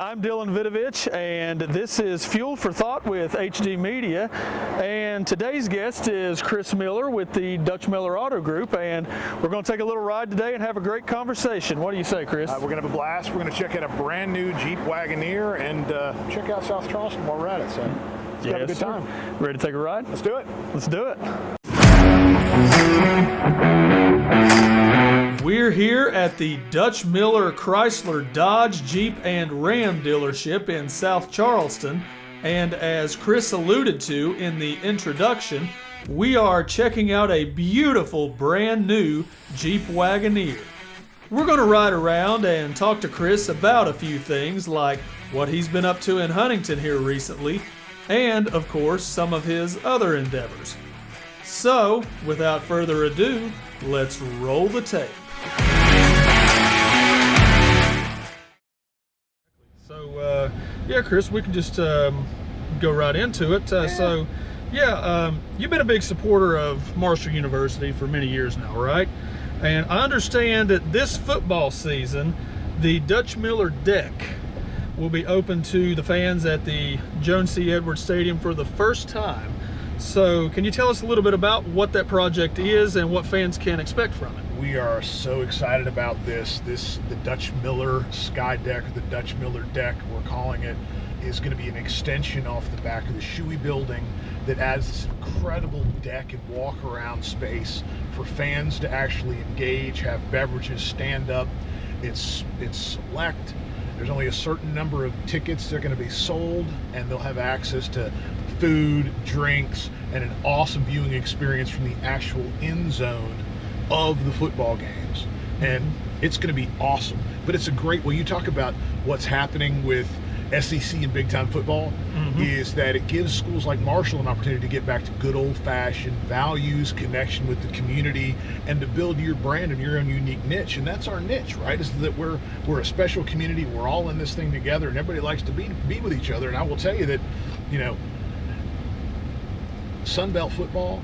I'm Dylan Vidovich, and this is Fuel for Thought with HD Media. And today's guest is Chris Miller with the Dutch Miller Auto Group, and we're going to take a little ride today and have a great conversation. What do you say, Chris? We're going to have a blast. We're going to check out a brand new Jeep Wagoneer and check out South Charleston while we're at it. So let's have a good time. Ready to take a ride? Let's do it. Let's do it. We're here at the Dutch Miller Chrysler Dodge Jeep and Ram dealership in South Charleston, and as Chris alluded to in the introduction, we are checking out a beautiful brand new Jeep Wagoneer. We're going to ride around and talk to Chris about a few things like what he's been up to in Huntington here recently, and of course some of his other endeavors. So, without further ado, let's roll the tape. So, yeah, Chris, we can just go right into it. So, you've been a big supporter of Marshall University for many years now, right? And I understand that this football season, the Dutch Miller deck will be open to the fans at the Jones C. Edwards Stadium for the first time. So can you tell us a little bit about what that project is and what fans can expect from it? We are so excited about this. The Dutch Miller Sky Deck, or the Dutch Miller Deck, we're calling it, is going to be an extension off the back of the Shuey building that adds this incredible deck and walk around space for fans to actually engage, have beverages, stand up. It's select. There's only a certain number of tickets that are going to be sold, and they'll have access to food, drinks, and an awesome viewing experience from the actual end zone of the football games. And it's going to be awesome. But it's a great way. You talk about what's happening with SEC and big time football, is that it gives schools like Marshall an opportunity to get back to good old fashioned values, connection with the community, and to build your brand and your own unique niche. And that's our niche, right? Is that we're a special community. We're all in this thing together, and everybody likes to be with each other. And I will tell you that, you know, Sun Belt football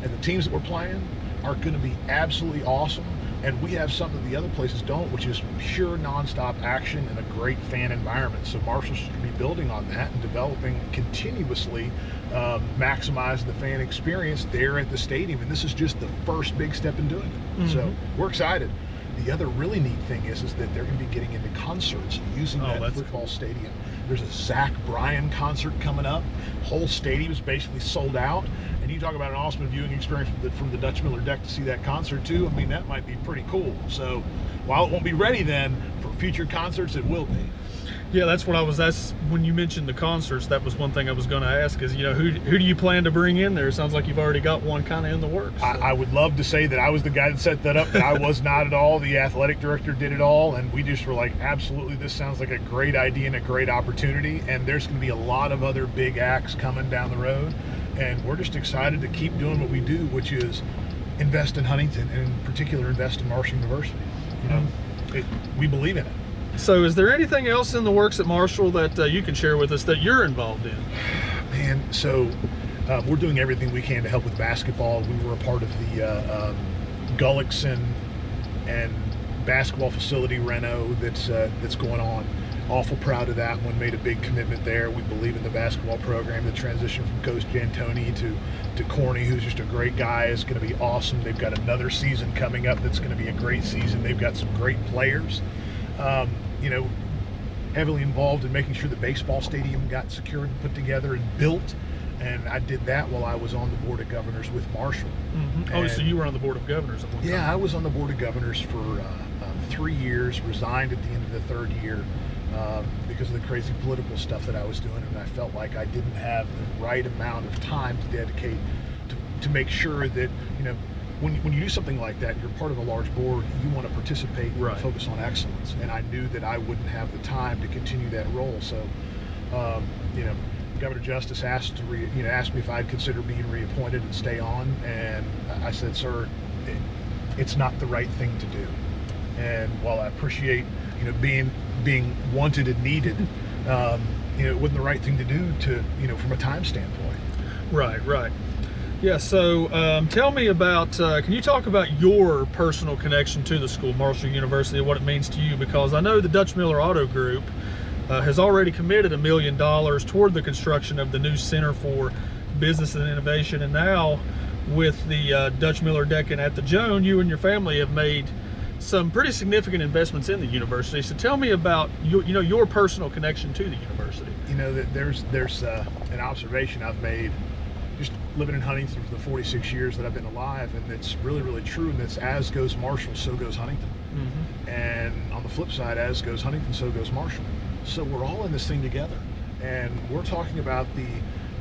and the teams that we're playing are going to be absolutely awesome. And we have something that the other places don't, which is pure nonstop action and a great fan environment. So Marshall's going to be building on that and developing continuously, maximizing the fan experience there at the stadium. And this is just the first big step in doing it. So we're excited. The other really neat thing is that they're going to be getting into concerts using that football stadium. There's a Zach Bryan concert coming up. Whole stadium is basically sold out. And you talk about an awesome viewing experience from the Dutch Miller deck to see that concert too. I mean, that might be pretty cool. So while it won't be ready then for future concerts, it will be. Yeah, that's what I was asked when you mentioned the concerts. That was one thing I was going to ask is, you know, who do you plan to bring in there? It sounds like you've already got one kind of in the works. So. I would love to say that I was the guy that set that up, but I was not at all. The athletic director did it all, and we just were like, absolutely, this sounds like a great idea and a great opportunity. And there's going to be a lot of other big acts coming down the road, and we're just excited to keep doing what we do, which is invest in Huntington, and in particular, invest in Marshall University. You know, we believe in it. So is there anything else in the works at Marshall that you can share with us that you're involved in? Man, so we're doing everything we can to help with basketball. We were a part of the Gullickson and basketball facility reno that's going on. Awful proud of that one. Made a big commitment there. We believe in the basketball program. The transition from Coach Jantoni to Corny, who's just a great guy, is going to be awesome. They've got another season coming up that's going to be a great season. They've got some great players. You know, heavily involved in making sure the baseball stadium got secured and put together and built. And I did that while I was on the Board of Governors with Marshall. Oh, so you were on the Board of Governors at one time? Yeah, I was on the Board of Governors for 3 years, resigned at the end of the third year because of the crazy political stuff that I was doing. And I felt like I didn't have the right amount of time to dedicate to make sure that, you know, when you do something like that, you're part of a large board, you want to participate and focus on excellence. And I knew that I wouldn't have the time to continue that role. So, you know, Governor Justice asked me if I'd consider being reappointed and stay on. And I said, sir, it's not the right thing to do. And while I appreciate, you know, being wanted and needed, you know, it wasn't the right thing to do from a time standpoint. Right. Yeah, so tell me about, can you talk about your personal connection to the school, Marshall University, and what it means to you? Because I know the Dutch Miller Auto Group has already committed $1 million toward the construction of the new Center for Business and Innovation. And now with the Dutch Miller Decking at the Joan, you and your family have made some pretty significant investments in the university. So tell me about your personal connection to the university. That there's an observation I've made just living in Huntington for the 46 years that I've been alive, and it's really, really true, and that's as goes Marshall, so goes Huntington. And on the flip side, as goes Huntington, so goes Marshall. So we're all in this thing together, and we're talking about the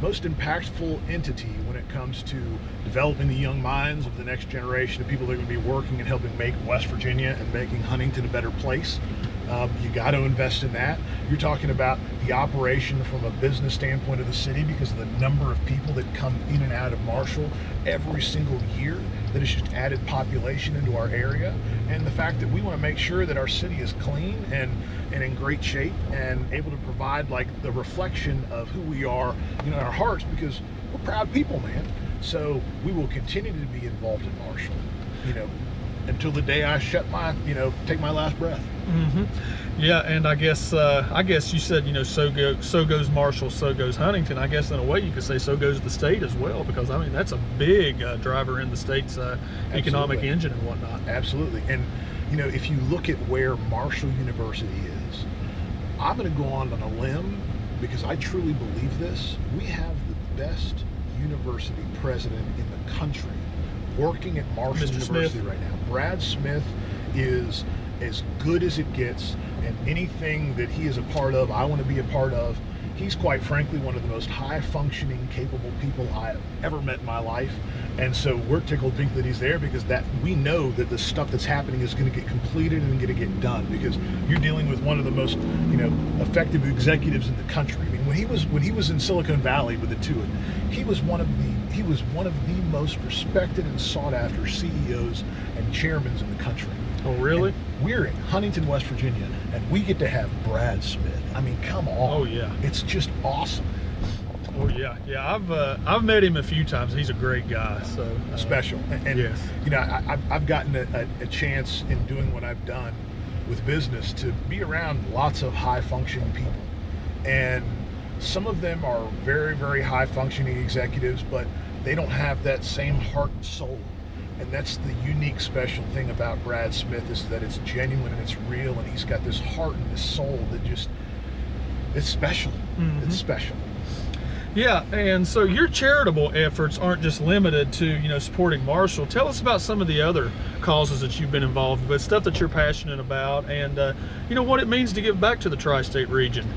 most impactful entity when it comes to developing the young minds of the next generation of people that are going to be working and helping make West Virginia and making Huntington a better place. You got to invest in that. You're talking about the operation from a business standpoint of the city because of the number of people that come in and out of Marshall every single year. That has just added population into our area, and the fact that we want to make sure that our city is clean and in great shape and able to provide like the reflection of who we are, in our hearts, because we're proud people, man. So we will continue to be involved in Marshall, until the day I take my last breath. Yeah, and I guess you said, so goes Marshall, so goes Huntington. I guess in a way you could say so goes the state as well, because that's a big driver in the state's economic engine and whatnot. Absolutely. And if you look at where Marshall University is, I'm going to go on a limb because I truly believe this. We have the best university president in the country working at Marshall University right now. Brad Smith is as good as it gets, and anything that he is a part of, I want to be a part of. He's quite frankly one of the most high-functioning, capable people I have ever met in my life, and so we're tickled pink that he's there because that we know that the stuff that's happening is going to get completed and going to get done, because you're dealing with one of the most effective executives in the country. I mean, when he was in Silicon Valley with the Tuit, he was one of the most respected and sought-after CEOs and chairmen in the country. Oh, really? And we're in Huntington, West Virginia, and we get to have Brad Smith. I mean, come on. Oh, yeah. It's just awesome. Oh, yeah. Yeah, I've met him a few times. He's a great guy. So special. And yes. I've gotten a chance in doing what I've done with business to be around lots of high-functioning people. And some of them are very, very high-functioning executives, but they don't have that same heart and soul. And that's the unique, special thing about Brad Smith, is that it's genuine and it's real, and he's got this heart and this soul that it's special. It's special. Yeah, and so your charitable efforts aren't just limited to, supporting Marshall. Tell us about some of the other causes that you've been involved with, stuff that you're passionate about, and, what it means to give back to the tri-state region.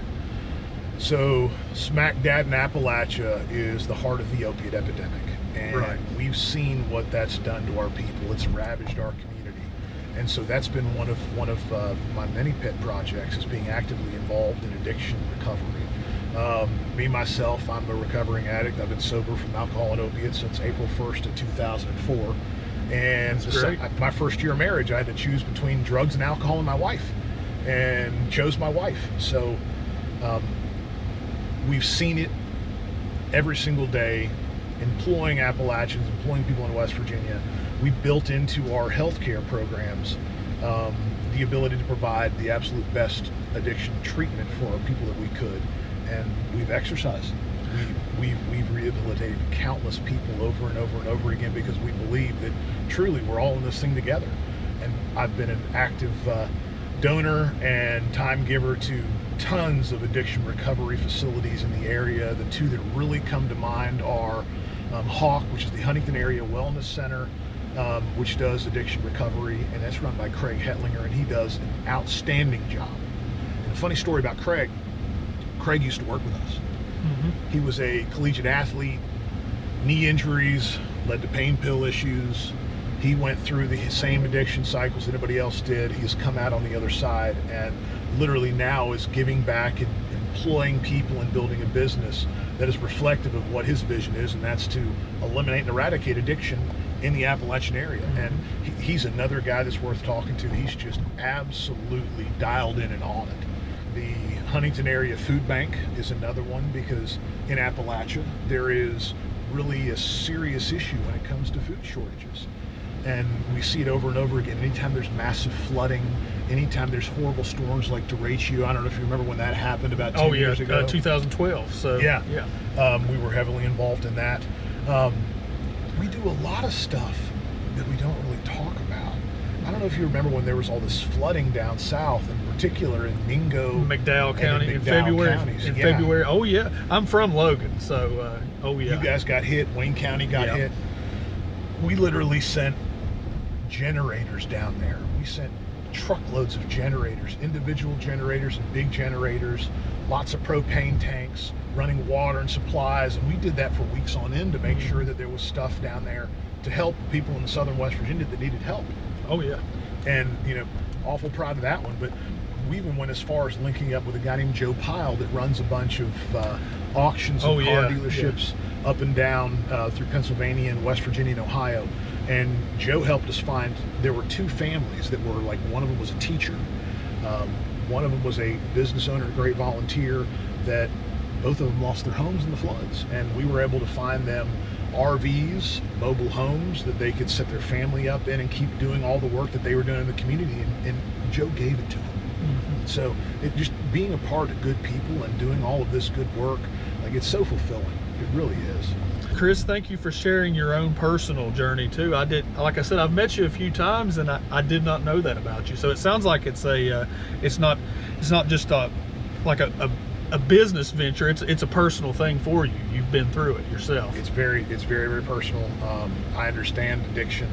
So smack dab in Appalachia is the heart of the opiate epidemic. And we've seen what that's done to our people. It's ravaged our community, and so that's been one of my many pet projects, is being actively involved in addiction recovery. Me myself, I'm a recovering addict. I've been sober from alcohol and opiates since April 1st of 2004. And my first year of marriage, I had to choose between drugs and alcohol and my wife, and chose my wife. So we've seen it every single day. Employing Appalachians, employing people in West Virginia, we built into our healthcare programs the ability to provide the absolute best addiction treatment for our people that we could, and we've exercised. We've rehabilitated countless people over and over and over again, because we believe that truly we're all in this thing together. And I've been an active donor and time giver to tons of addiction recovery facilities in the area. The two that really come to mind are Hawk, which is the Huntington Area Wellness Center, which does addiction recovery, and that's run by Craig Hetlinger, and he does an outstanding job. And a funny story about Craig used to work with us. He was a collegiate athlete, knee injuries led to pain pill issues. He went through the same addiction cycles that everybody else did. He's come out on the other side, and literally now is giving back and employing people and building a business that is reflective of what his vision is, and that's to eliminate and eradicate addiction in the Appalachian area. And he's another guy that's worth talking to. He's just absolutely dialed in and on it. The Huntington Area Food Bank is another one, because in Appalachia there is really a serious issue when it comes to food shortages. And we see it over and over again. Anytime there's massive flooding, anytime there's horrible storms like derecho, I don't know if you remember when that happened about 2 years ago. 2012. So yeah. We were heavily involved in that. We do a lot of stuff that we don't really talk about. I don't know if you remember when there was all this flooding down south, in particular in Mingo, McDowell County, in February. February. Oh yeah, I'm from Logan, so You guys got hit. Wayne County got hit. We literally sent generators down there. We sent truckloads of generators, individual generators and big generators, lots of propane tanks, running water and supplies, and we did that for weeks on end to make sure that there was stuff down there to help people in southern West Virginia that needed help. Oh yeah. And awful proud of that one. But we even went as far as linking up with a guy named Joe Pyle that runs a bunch of auctions and car dealerships up and down through Pennsylvania and West Virginia and Ohio. And Joe helped us find, there were two families that were like, one of them was a teacher, one of them was a business owner, a great volunteer, that both of them lost their homes in the floods. And we were able to find them RVs, mobile homes that they could set their family up in and keep doing all the work that they were doing in the community, and Joe gave it to them. Mm-hmm. So it just being a part of good people and doing all of this good work, like, it's so fulfilling. It really is. Chris, thank you for sharing your own personal journey too. Like I said, I've met you a few times, and I did not know that about you. So it sounds like it's not just like a business venture. It's a personal thing for you. You've been through it yourself. It's very, very personal. I understand addiction.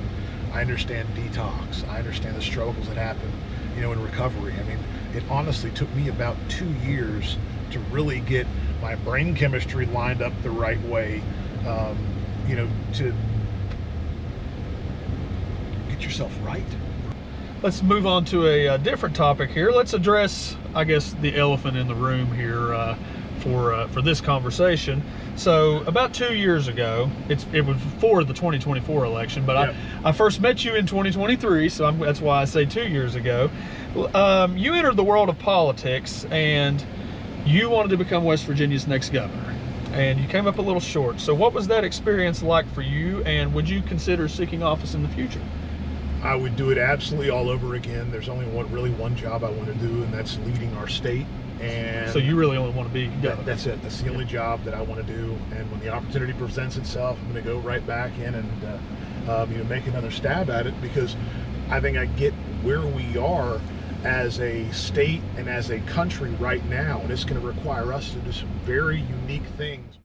I understand detox. I understand the struggles that happen, in recovery. I mean, it honestly took me about 2 years to really get my brain chemistry lined up the right way, to get yourself right. Let's move on to a different topic here. Let's address, I guess, the elephant in the room here for this conversation. So about 2 years ago, it was before the 2024 election, but I first met you in 2023, so that's why I say 2 years ago. You entered the world of politics, and you wanted to become West Virginia's next governor, and you came up a little short. So what was that experience like for you, and would you consider seeking office in the future? I would do it absolutely all over again. There's only one job I want to do, and that's leading our state. And so you really only want to be governor? That's it. That's the only job that I want to do. And when the opportunity presents itself, I'm going to go right back in and make another stab at it, because I think I get where we are as a state and as a country right now, and it's going to require us to do some very unique things.